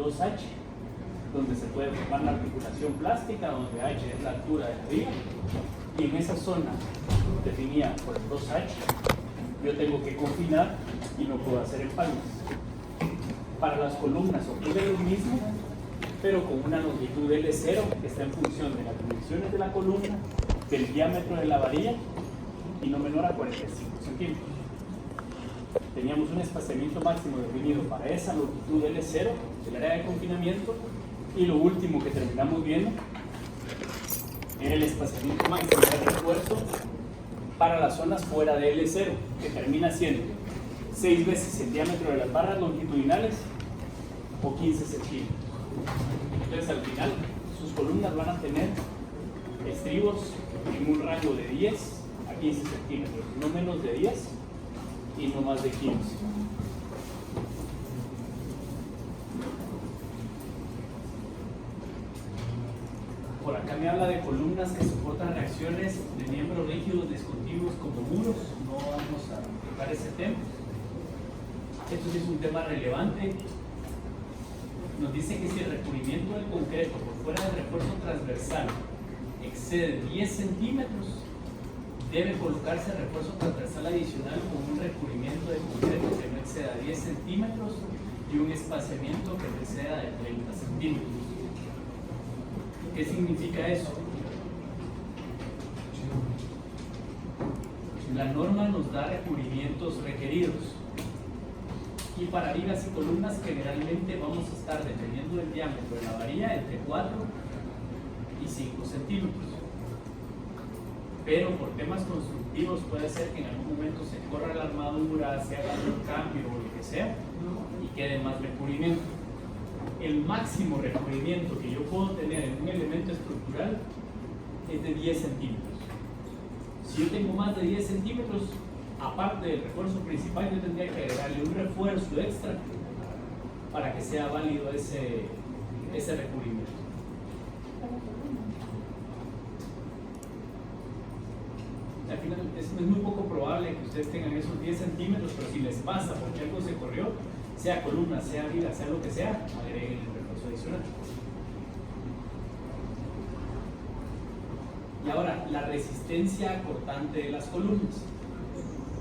2H, donde se puede formar la articulación plástica, donde H es la altura de la viga, y en esa zona definida por el 2H, yo tengo que confinar y no puedo hacer empalmes. Para las columnas ocurre lo mismo, pero con una longitud L0 que está en función de las dimensiones de la columna, del diámetro de la varilla y no menor a 45 centímetros. Teníamos un espaciamiento máximo definido para esa longitud L0, el área de confinamiento, y lo último que terminamos viendo era el espaciamiento máximo de refuerzo para las zonas fuera de L0, que termina siendo 6 veces el diámetro de las barras longitudinales o 15 centímetros. Entonces al final sus columnas van a tener estribos en un rango de 10 a 15 centímetros, no menos de 10 y no más de 15. Por acá me habla de columnas que soportan reacciones de miembros rígidos discontinuos como muros. No vamos a tocar ese tema. Esto sí es un tema relevante. Nos dice que si el recubrimiento del concreto por fuera del refuerzo transversal excede 10 centímetros, debe colocarse refuerzo transversal adicional con un recubrimiento de concreto que no exceda 10 centímetros y un espaciamiento que no exceda de 30 centímetros. ¿Qué significa eso? La norma nos da recubrimientos requeridos. Y para vigas y columnas generalmente vamos a estar, dependiendo del diámetro de la varilla, entre 4 y 5 centímetros. Pero por temas constructivos puede ser que en algún momento se corra la armadura, se haga un cambio o lo que sea y quede más recubrimiento. El máximo recubrimiento que yo puedo tener en un elemento estructural es de 10 centímetros. Si yo tengo más de 10 centímetros, aparte del refuerzo principal, yo tendría que agregarle un refuerzo extra para que sea válido ese recubrimiento. Al final es muy poco probable que ustedes tengan esos 10 centímetros, pero si les pasa porque algo se corrió, sea columna, sea viga, sea lo que sea, agreguen el refuerzo adicional. Y ahora, la resistencia cortante de las columnas.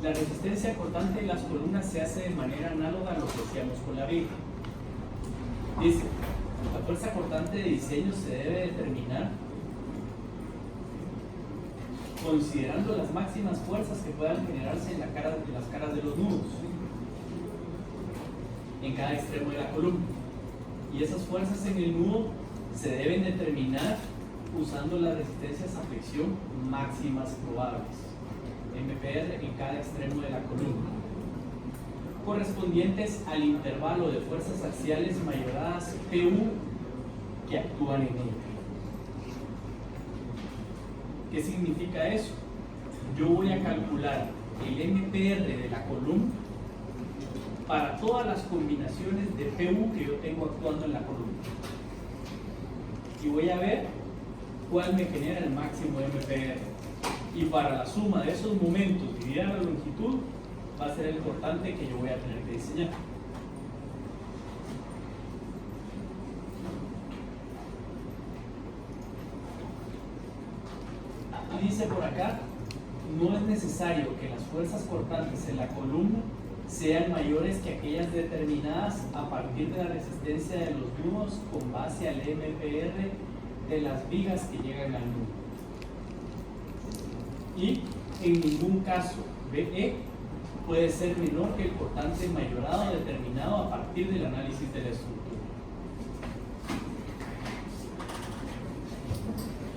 La resistencia cortante de las columnas se hace de manera análoga a lo que hacíamos con la viga. Dice, la fuerza cortante de diseño se debe determinar considerando las máximas fuerzas que puedan generarse en las caras de los nudos en cada extremo de la columna. Y esas fuerzas en el nudo se deben determinar usando las resistencias a fricción máximas probables, MPR, en cada extremo de la columna, correspondientes al intervalo de fuerzas axiales mayoradas PU que actúan en ella. ¿Qué significa eso? Yo voy a calcular el MPR de la columna para todas las combinaciones de PU que yo tengo actuando en la columna. Y voy a ver cuál me genera el máximo MPR. Y para la suma de esos momentos dividida la longitud, va a ser el cortante que yo voy a tener que diseñar. Y dice por acá, no es necesario que las fuerzas cortantes en la columna sean mayores que aquellas determinadas a partir de la resistencia de los nudos con base al MPR de las vigas que llegan al nudo. Y en ningún caso BE puede ser menor que el cortante mayorado determinado a partir del análisis de la estructura.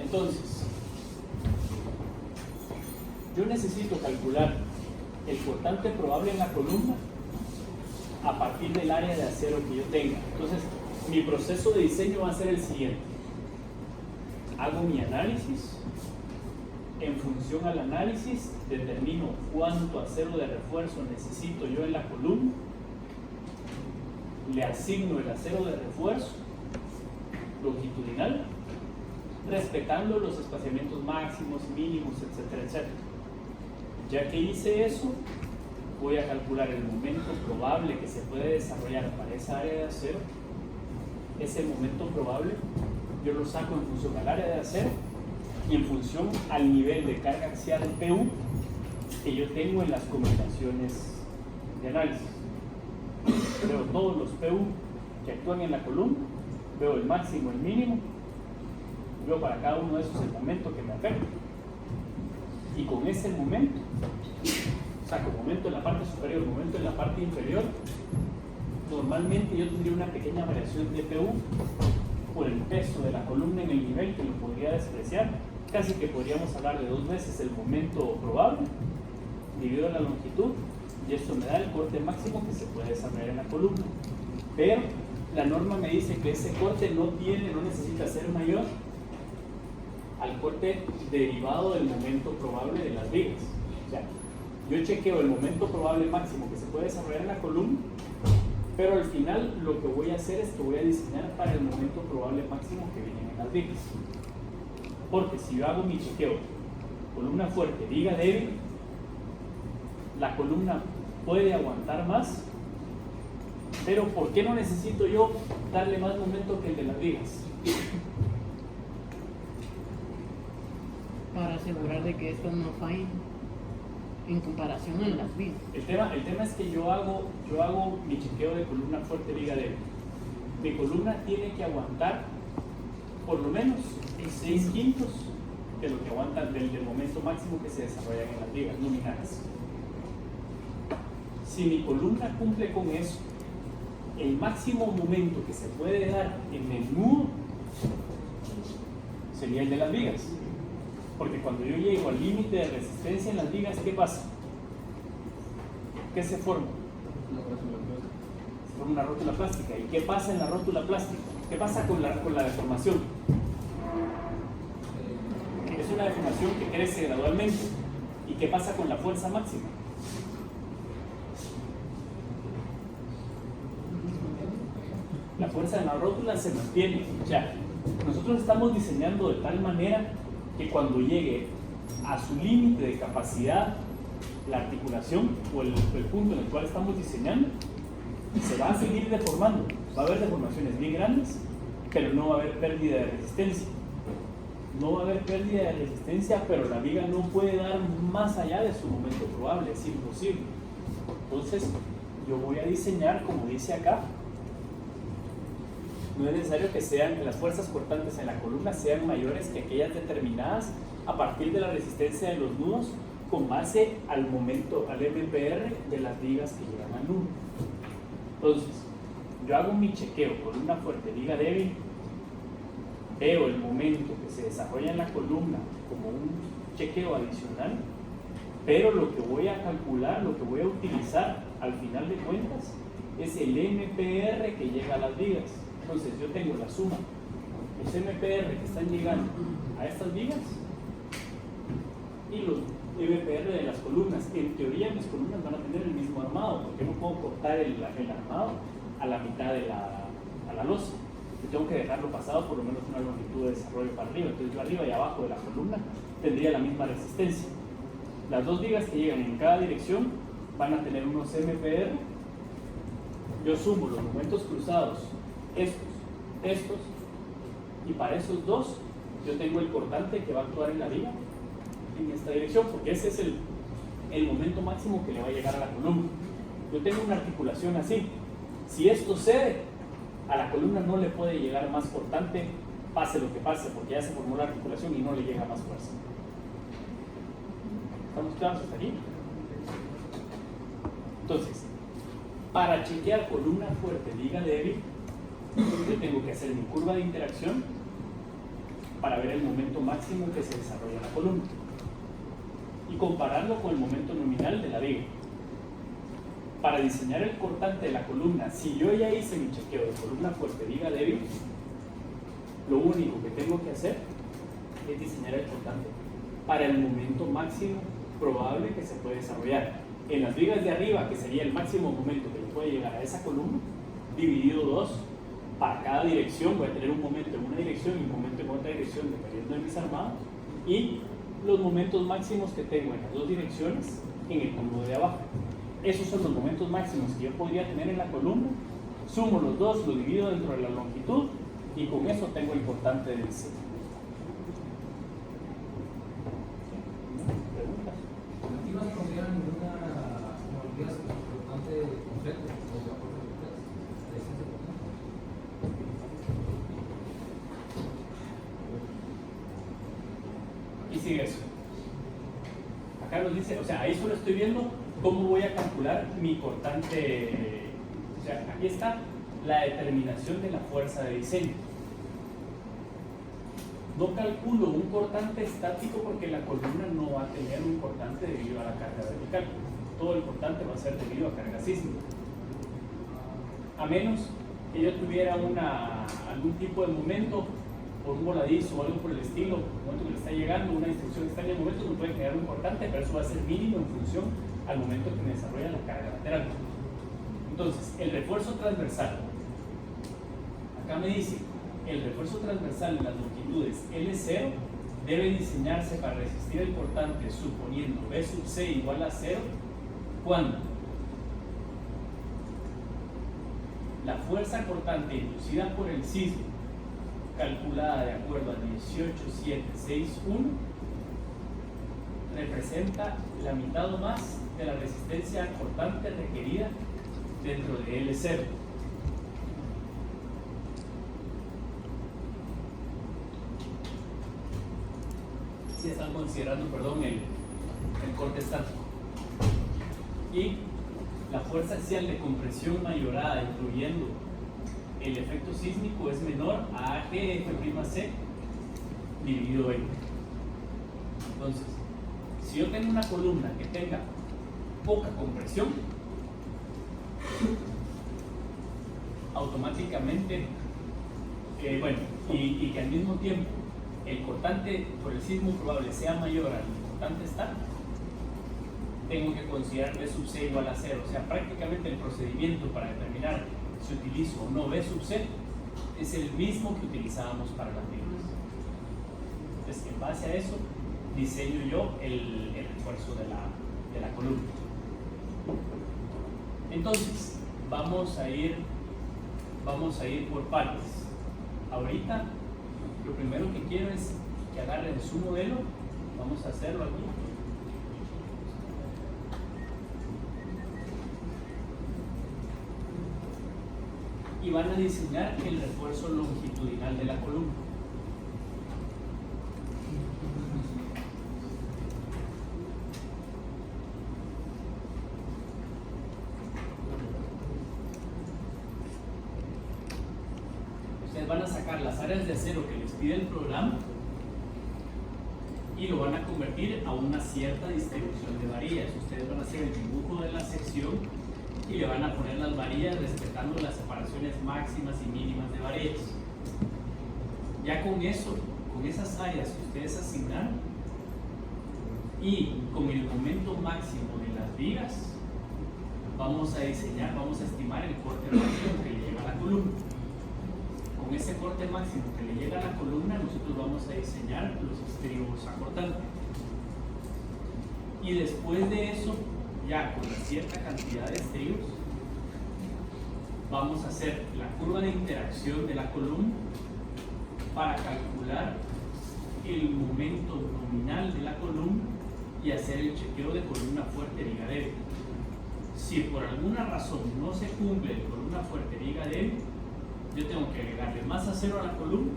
Entonces, yo necesito calcular el cortante probable en la columna a partir del área de acero que yo tenga. Entonces, mi proceso de diseño va a ser el siguiente. Hago mi análisis. En función al análisis, determino cuánto acero de refuerzo necesito yo en la columna. Le asigno el acero de refuerzo longitudinal, respetando los espaciamientos máximos, mínimos, etcétera, etcétera. Ya que hice eso, voy a calcular el momento probable que se puede desarrollar para esa área de acero ese momento probable yo lo saco en función al área de acero y en función al nivel de carga axial PU que yo tengo en las combinaciones de análisis. Veo todos los PU que actúan en la columna, veo el máximo, el mínimo, veo para cada uno de esos el momento que me afecta. Y con ese momento, saco momento en la parte superior, momento en la parte inferior, normalmente yo tendría una pequeña variación de PU por el peso de la columna en el nivel que lo podría despreciar. Casi que podríamos hablar de 2 veces el momento probable dividido la longitud, y esto me da el corte máximo que se puede desarrollar en la columna. Pero la norma me dice que ese corte no necesita ser mayor al corte derivado del momento probable de las vigas. O sea, yo chequeo el momento probable máximo que se puede desarrollar en la columna, pero al final lo que voy a hacer es que voy a diseñar para el momento probable máximo que vienen en las vigas. Porque si yo hago mi chequeo, columna fuerte, viga débil, la columna puede aguantar más, pero ¿por qué no necesito yo darle más momento que el de las vigas? Para asegurar de que estos no fallen en comparación a las vigas. El tema es que yo hago mi chequeo de columna fuerte, viga débil. Mi columna tiene que aguantar por lo menos 6/5 de lo que aguanta del momento máximo que se desarrollan en las vigas nominales. Si mi columna cumple con eso, el máximo momento que se puede dar en el nudo sería el de las vigas. Porque cuando yo llego al límite de resistencia en las vigas, ¿qué pasa? ¿Qué se forma? Se forma una rótula plástica. ¿Y qué pasa en la rótula plástica? ¿Qué pasa con la deformación? Es una deformación que crece gradualmente. ¿Y qué pasa con la fuerza máxima? La fuerza en la rótula se mantiene. O sea, nosotros estamos diseñando de tal manera que cuando llegue a su límite de capacidad la articulación o el punto en el cual estamos diseñando, se va a seguir deformando. Va a haber deformaciones bien grandes, pero no va a haber pérdida de resistencia. No va a haber pérdida de resistencia, pero la viga no puede dar más allá de su momento probable, es imposible. Entonces, yo voy a diseñar, como dice acá, no es necesario que las fuerzas cortantes en la columna sean mayores que aquellas determinadas a partir de la resistencia de los nudos con base al momento, al MPR de las vigas que llegan al nudo. Entonces, yo hago mi chequeo, columna fuerte, viga débil, veo el momento que se desarrolla en la columna como un chequeo adicional, pero lo que voy a calcular, lo que voy a utilizar al final de cuentas es el MPR que llega a las vigas. Entonces yo tengo la suma, los MPR que están llegando a estas vigas y los MPR de las columnas. En teoría mis columnas van a tener el mismo armado, porque no puedo cortar el armado a la mitad de la losa. Yo tengo que dejarlo pasado por lo menos una longitud de desarrollo para arriba. Entonces yo arriba y abajo de la columna tendría la misma resistencia. Las dos vigas que llegan en cada dirección van a tener unos MPR. Yo sumo los momentos cruzados, estos, y para esos dos yo tengo el cortante que va a actuar en la viga en esta dirección, porque ese es el momento máximo que le va a llegar a la columna. Yo tengo una articulación así. Si esto cede, a la columna no le puede llegar más cortante, pase lo que pase, porque ya se formó la articulación y no le llega más fuerza. ¿Estamos claros hasta aquí? Entonces, para chequear columna fuerte, viga débil, yo tengo que hacer mi curva de interacción para ver el momento máximo que se desarrolla en la columna y compararlo con el momento nominal de la viga. Para diseñar el cortante de la columna, si yo ya hice mi chequeo de columna fuerte, viga débil, lo único que tengo que hacer es diseñar el cortante para el momento máximo probable que se puede desarrollar. En las vigas de arriba, que sería el máximo momento que le puede llegar a esa columna, dividido 2, para cada dirección voy a tener un momento en una dirección y un momento en otra dirección, dependiendo de mis armados, y los momentos máximos que tengo en las dos direcciones en el nudo de abajo. Esos son los momentos máximos que yo podría tener en la columna Sumo los dos, lo divido dentro de la longitud y con eso tengo el cortante de diseño. ¿Preguntas? Aquí no se considera ninguna homología importante completa o de acuerdo completa. Y sigue eso. Acá nos dice, o sea, ahí solo estoy viendo cómo voy a calcular mi cortante. O sea, aquí está la determinación de la fuerza de diseño. No calculo un cortante estático porque la columna no va a tener un cortante debido a la carga vertical. Todo el cortante va a ser debido a carga sísmica. A menos que yo tuviera algún tipo de momento, por un voladizo o algo por el estilo, el momento que le está llegando, una instrucción extraña, el momento me puede generar un cortante, pero eso va a ser mínimo en función al momento que me desarrolla la carga lateral. Entonces, el refuerzo transversal. Acá me dice, el refuerzo transversal en las longitudes L0 debe diseñarse para resistir el cortante suponiendo B sub C igual a 0 cuando la fuerza cortante inducida por el sismo, calculada de acuerdo a 18761, representa la mitad o más de la resistencia cortante requerida dentro de L0. Si están considerando, perdón, el corte estático. Y la fuerza axial de compresión mayorada, incluyendo el efecto sísmico, es menor a AGF'C dividido en. Entonces, si yo tengo una columna que tenga poca compresión, automáticamente, y que al mismo tiempo el cortante por el sismo probable sea mayor al cortante estático, tengo que considerar B sub C igual a 0. O sea, prácticamente el procedimiento para determinar si utilizo o no B sub C es el mismo que utilizábamos para las vigas. Entonces, en base a eso, diseño yo el refuerzo de la columna. Entonces, vamos a ir por partes. Ahorita, lo primero que quiero es que agarren su modelo. Vamos a hacerlo aquí. Y van a diseñar el refuerzo longitudinal de la columna. Ustedes van a sacar las áreas de acero que les pide el programa y lo van a convertir a una cierta distribución de varillas. Ustedes van a hacer el dibujo de la sección y le van a poner las varillas respetando las separaciones máximas y mínimas de varillas. Ya con eso, con esas áreas que ustedes asignaron y con el momento máximo de las vigas, vamos a diseñar, vamos a estimar el corte máximo que le llega a la columna. Con ese corte máximo que le llega a la columna, nosotros vamos a diseñar los estribos a cortar. Y después de eso, ya con cierta cantidad de estribos, vamos a hacer la curva de interacción de la columna para calcular el momento nominal de la columna y hacer el chequeo de columna fuerte, viga débil. Si por alguna razón no se cumple el columna fuerte, viga débil, yo tengo que agregarle más acero a la columna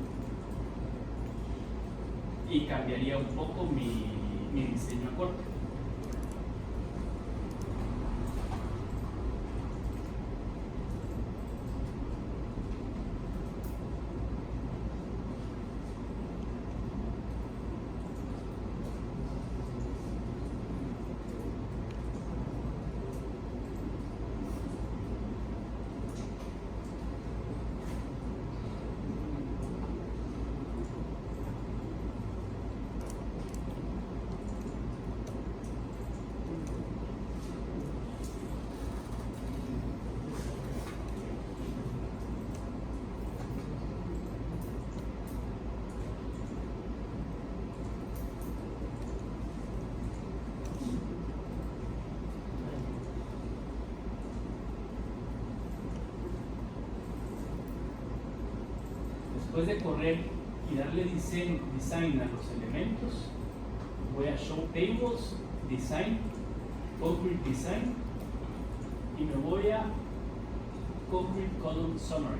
y cambiaría un poco mi diseño a corte. después de correr y darle design a los elementos, voy a Show Tables, Design, Concrete Design, y me voy a Concrete Column Summary.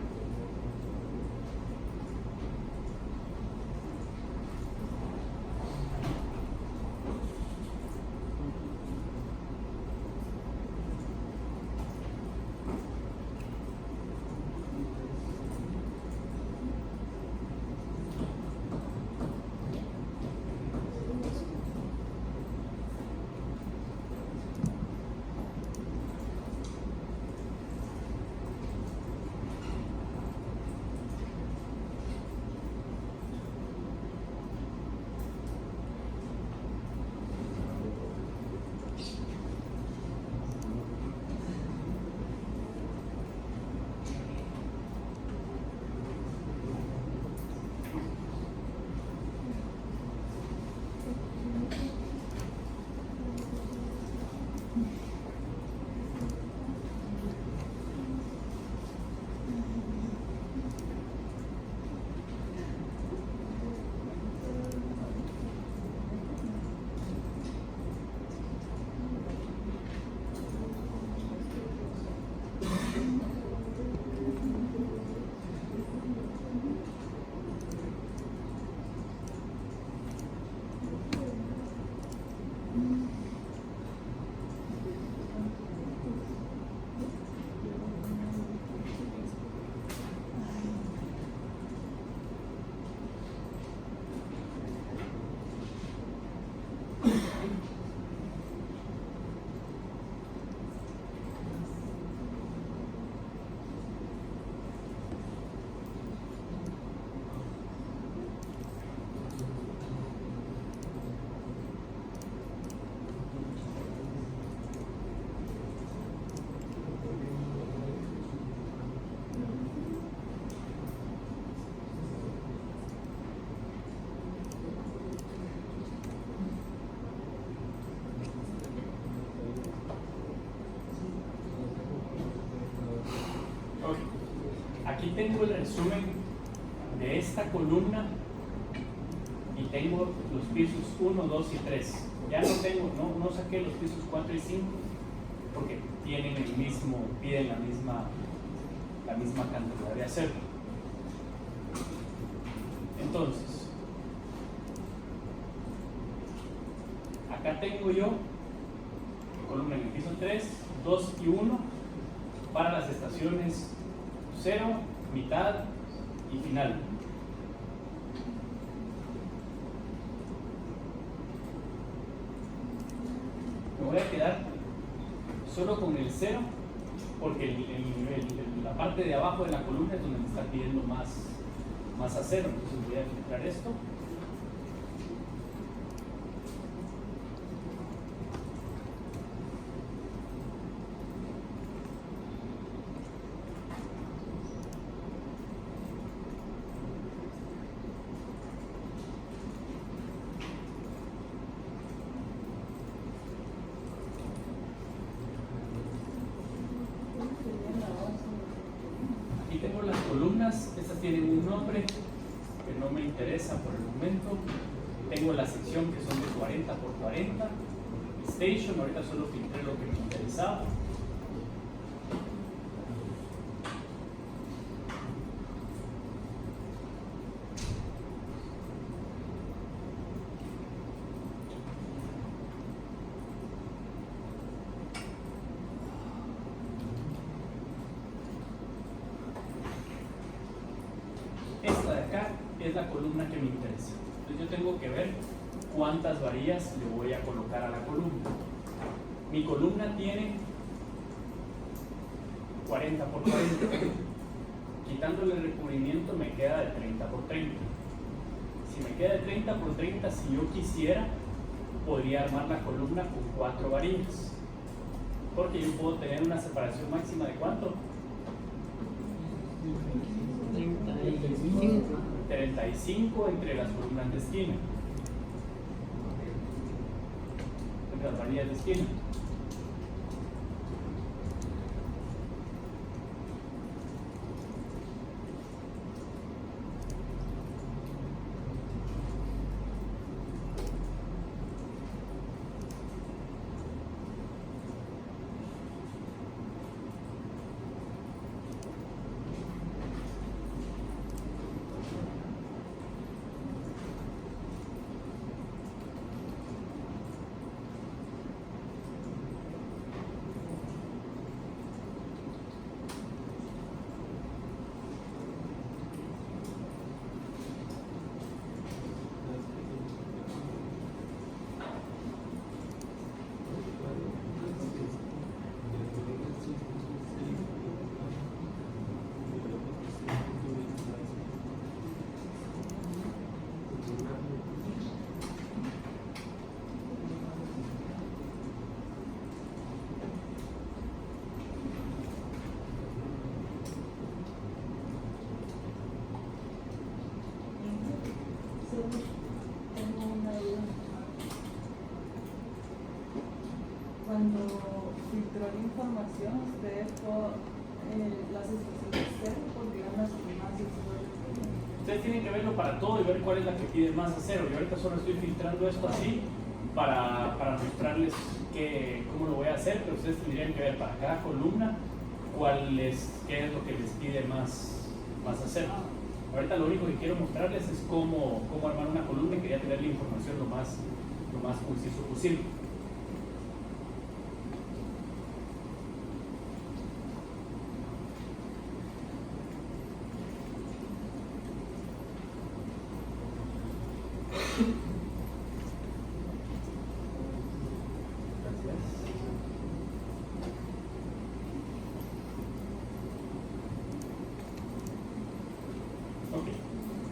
Aquí tengo el resumen de esta columna y tengo los pisos 1, 2 y 3. Ya no tengo, no saqué los pisos 4 y 5 porque piden la misma cantidad de acero. Entonces, acá tengo yo columna en el piso 3, 2 y 1 para las estaciones 0, mitad y final. Me voy a quedar solo con el 0 porque la parte de abajo de la columna es donde me está pidiendo más acero. Entonces voy a filtrar esto. Tengo las columnas, estas tienen un nombre que no me interesa por el momento. Tengo la sección que son de 40 por 40, Station, ahorita solo filtré lo que me interesaba. Esta de acá es la columna que me interesa. Entonces yo tengo que ver cuántas varillas le voy a colocar a la columna. Mi columna tiene 40 por 40. Quitándole el recubrimiento me queda de 30 por 30. Si me queda de 30 por 30, si yo quisiera, podría armar la columna con 4 varillas. Porque yo puedo tener una separación máxima de ¿cuánto? 35 entre las columnas de esquina, entre las varillas de esquina. información, ustedes las estaciones cero podrían asumir más de Ustedes tienen que verlo para todo y ver cuál es la que pide más acero. Yo ahorita solo estoy filtrando esto así para mostrarles cómo lo voy a hacer, pero ustedes tendrían que ver para cada columna qué es lo que les pide más acero. Ahorita lo único que quiero mostrarles es cómo armar una columna y quería tener la información lo más conciso posible.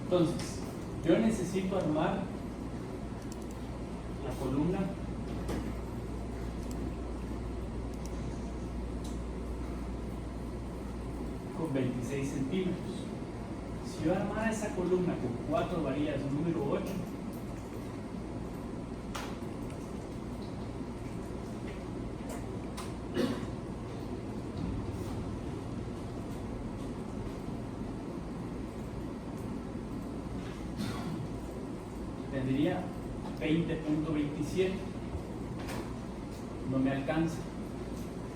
Entonces, yo necesito armar la columna con 26 centímetros. Si yo armara esa columna con 4 varillas número 8, tendría 20.27. No me alcanza.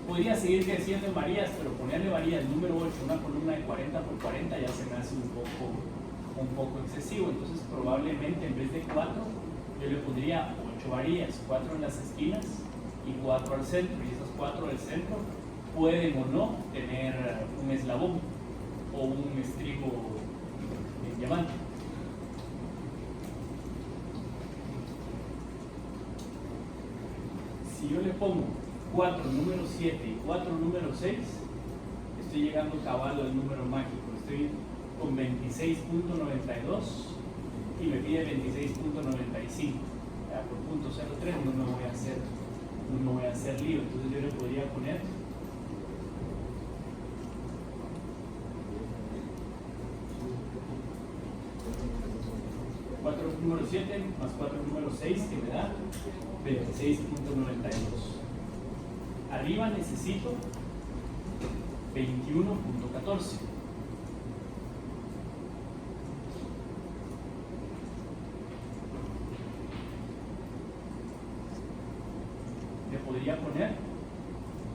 Podría seguir creciendo en varillas, pero ponerle varillas número 8 una columna de 40 por 40 ya se me hace un poco excesivo. Entonces probablemente en vez de 4 yo le pondría 8 varillas, 4 en las esquinas y 4 al centro. Y esas 4 del centro pueden o no tener un eslabón o un estribo en diamante. Si yo le pongo 4 número 7 y 4 número 6, estoy llegando cabal al número mágico. Estoy con 26.92 y me pide 26.95. Por punto 03 no me voy a hacer lío. Entonces yo le podría poner 4 número 7 más 4 número 6 que me da 26.92. Arriba necesito 21.14. Le podría poner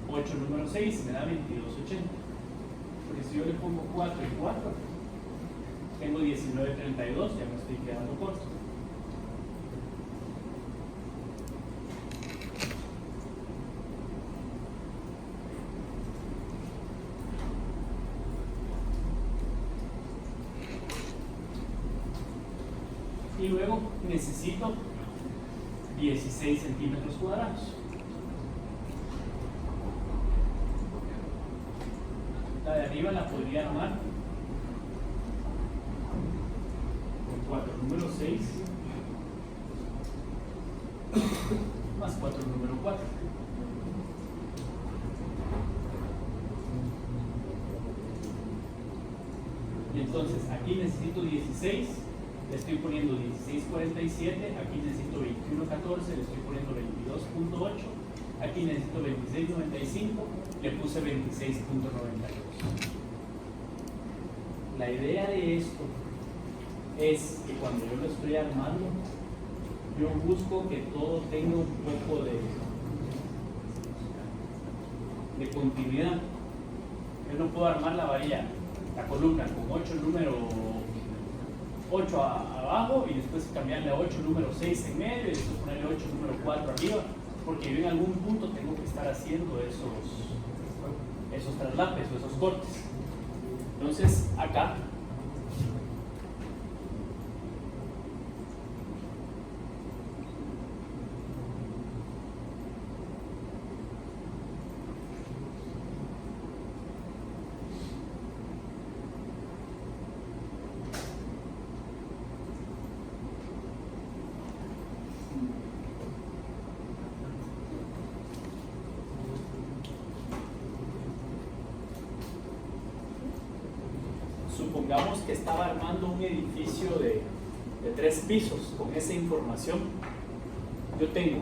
8 número 6 me da 22.80. Porque si yo le pongo 4 y 4, tengo 19.32, ya me estoy quedando corto. Y luego necesito 16 centímetros cuadrados. La de arriba la podría armar con 4 número 6 más 4 número 4. Y entonces aquí necesito 16. Le estoy poniendo 16.47, aquí necesito 21.14, le estoy poniendo 22.8, aquí necesito 26.95, le puse 26.92. La idea de esto es que cuando yo lo estoy armando, yo busco que todo tenga un poco de continuidad. Yo no puedo armar la columna con 8 número 8 abajo y después cambiarle a 8 número 6 en medio y después ponerle 8 número 4 arriba, porque yo en algún punto tengo que estar haciendo esos traslapes o esos cortes. Entonces acá supongamos que estaba armando un edificio de 3 pisos con esa información. Yo tengo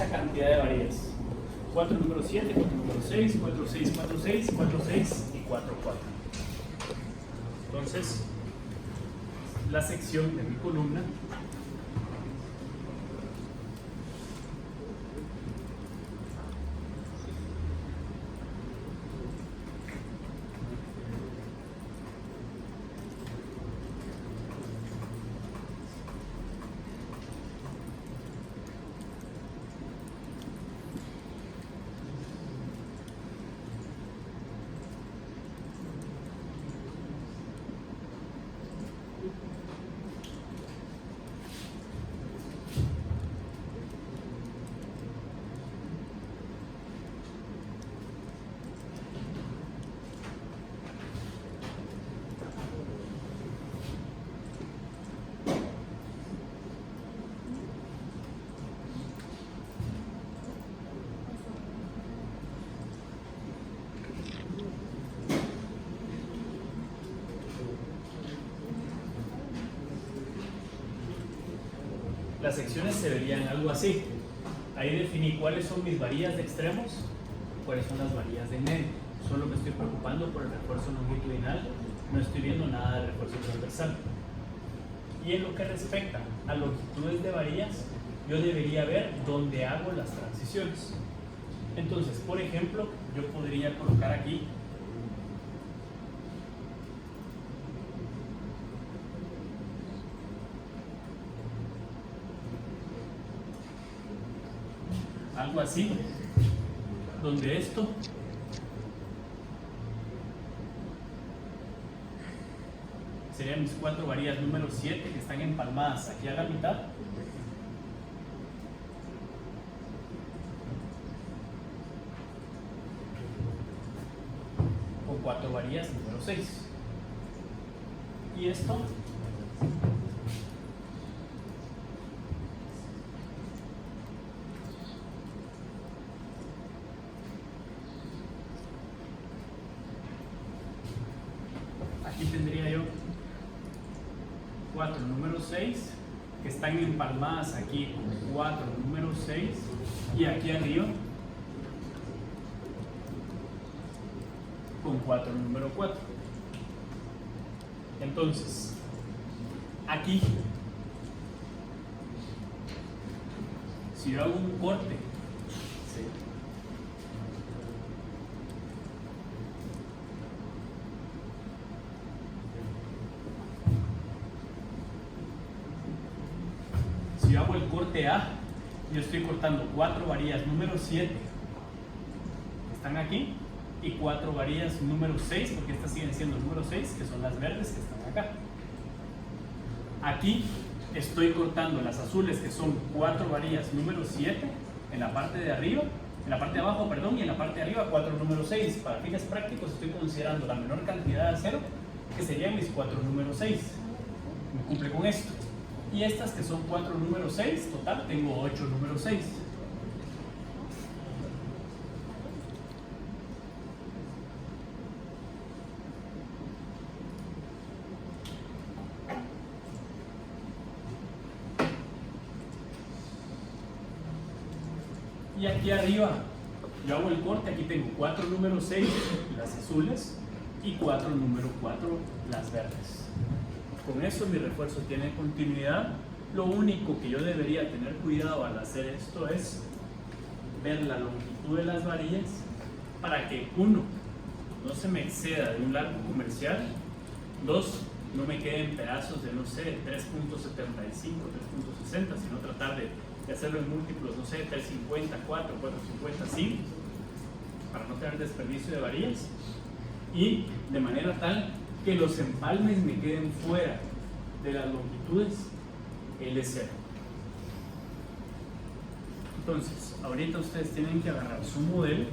esta cantidad de varillas. 4 número 7, 4 número 6, 4, 6, 4, 6, 4, 6 y 4, 4. Entonces, la sección de mi columna las secciones se verían algo así. Ahí definí cuáles son mis varillas de extremos, cuáles son las varillas de medio. Solo me estoy preocupando por el refuerzo longitudinal, no estoy viendo nada de refuerzo transversal. Y en lo que respecta a longitudes de varillas, yo debería ver dónde hago las transiciones. Entonces, por ejemplo, yo podría colocar aquí algo así, donde esto serían mis 4 varillas número 7 que están empalmadas aquí a la mitad, con 4 varillas número 6, y esto aquí tendría yo 4 número 6 que están empalmadas aquí con 4 número 6 y aquí arriba con 4 número 4. Entonces, aquí, si yo hago un corte, ¿sí?, si yo hago el corte A, yo estoy cortando 4 varillas número 7 que están aquí y 4 varillas número 6, porque estas siguen siendo número 6, que son las verdes que están acá. Aquí estoy cortando las azules, que son 4 varillas número 7 en la parte de arriba, en la parte de abajo, perdón, y en la parte de arriba 4 número 6. Para fines prácticos estoy considerando la menor cantidad de acero, que serían mis 4 número 6. Me cumple con esto. Y estas que son 4 número 6, total tengo 8 número 6. Y aquí arriba yo hago el corte, aquí tengo 4 número 6, las azules, y 4 número 4, las verdes. Con eso mi refuerzo tiene continuidad. Lo único que yo debería tener cuidado al hacer esto es ver la longitud de las varillas para que 1, no se me exceda de un largo comercial, 2, no me queden pedazos de, no sé, 3.75, 3.60, sino tratar de hacerlo en múltiplos, no sé, 350, 4, 450, 5, para no tener desperdicio de varillas, y de manera tal que los empalmes me queden fuera de las longitudes L0. Entonces, ahorita ustedes tienen que agarrar su modelo,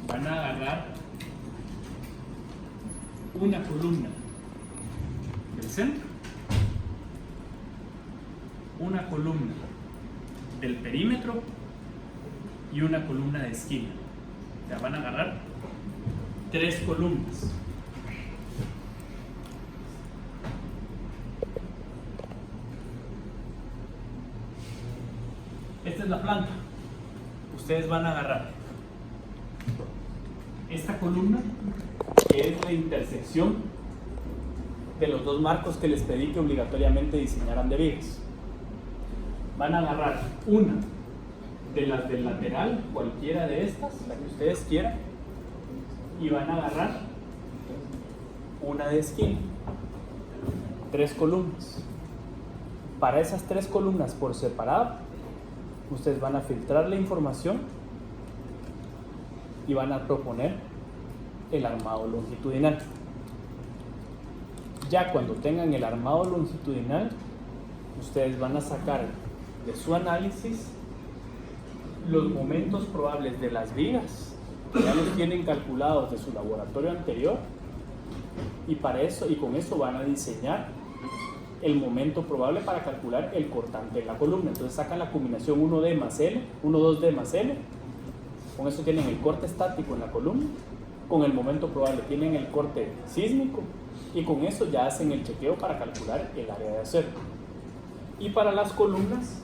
van a agarrar una columna del centro, una columna del perímetro y una columna de esquina. O sea, van a agarrar 3 columnas. es la planta. Ustedes van a agarrar esta columna, que es la intersección de los dos marcos que les pedí que obligatoriamente diseñaran de vigas. Van a agarrar una de las del lateral, cualquiera de estas, la que ustedes quieran, y van a agarrar una de esquina, 3 columnas. Para esas 3 columnas por separado, ustedes van a filtrar la información y van a proponer el armado longitudinal. Ya cuando tengan el armado longitudinal, ustedes van a sacar de su análisis los momentos probables de las vigas, que ya los tienen calculados de su laboratorio anterior, y para eso, y con eso van a diseñar el momento probable para calcular el cortante de la columna. Entonces sacan la combinación 1D más L, 1,2D más L, con eso tienen el corte estático en la columna, con el momento probable tienen el corte sísmico, y con eso ya hacen el chequeo para calcular el área de acero. Y para las columnas,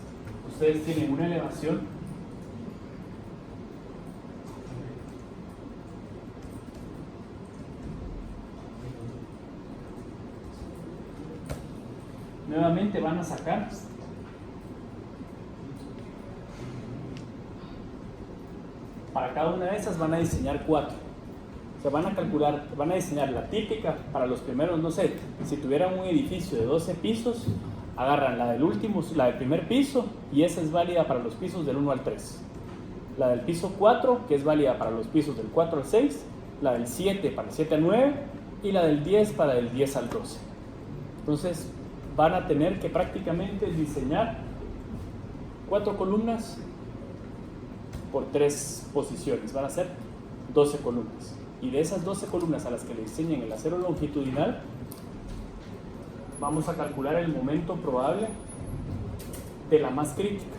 ustedes tienen una elevación nuevamente van a sacar para cada una de esas, van a diseñar 4. Se van a calcular, van a diseñar la típica para los primeros, no sé, si tuvieran un edificio de 12 pisos, agarran la del primer piso, y esa es válida para los pisos del 1 al 3. La del piso 4, que es válida para los pisos del 4 al 6, la del 7 para el 7 al 9, y la del 10 para el 10 al 12. Entonces van a tener que prácticamente diseñar 4 columnas por 3 posiciones, van a ser 12 columnas. Y de esas 12 columnas a las que le diseñen el acero longitudinal, vamos a calcular el momento probable de la más crítica.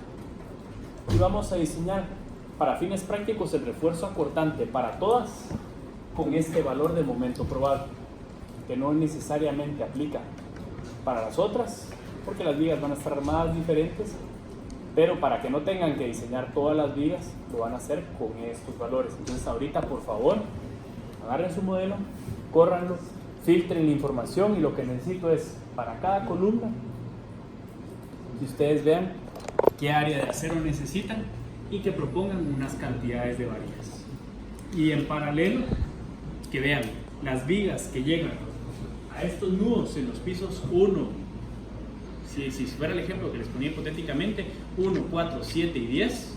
Y vamos a diseñar para fines prácticos el refuerzo acortante para todas con este valor de momento probable, que no necesariamente aplica para las otras, porque las vigas van a estar armadas diferentes, pero para que no tengan que diseñar todas las vigas, lo van a hacer con estos valores. Entonces ahorita, por favor, agarren su modelo, córranlo, filtren la información, y lo que necesito es, para cada columna, que ustedes vean qué área de acero necesitan y que propongan unas cantidades de varillas. Y en paralelo, que vean las vigas que llegan a estos nudos en los pisos 1, si fuera el ejemplo que les ponía hipotéticamente, 1, 4, 7 y 10,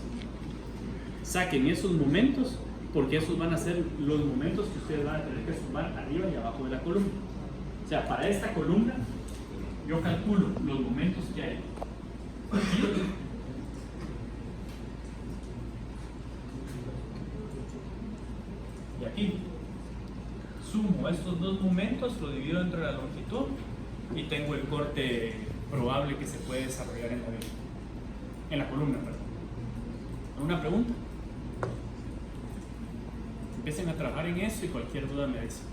saquen esos momentos, porque esos van a ser los momentos que ustedes van a tener que sumar arriba y abajo de la columna. O sea, para esta columna, yo calculo los momentos que hay aquí, y aquí. Sumo estos 2 momentos, lo divido entre la longitud y tengo el corte probable que se puede desarrollar en la columna. ¿Alguna pregunta? Empiecen a trabajar en eso y cualquier duda me dicen.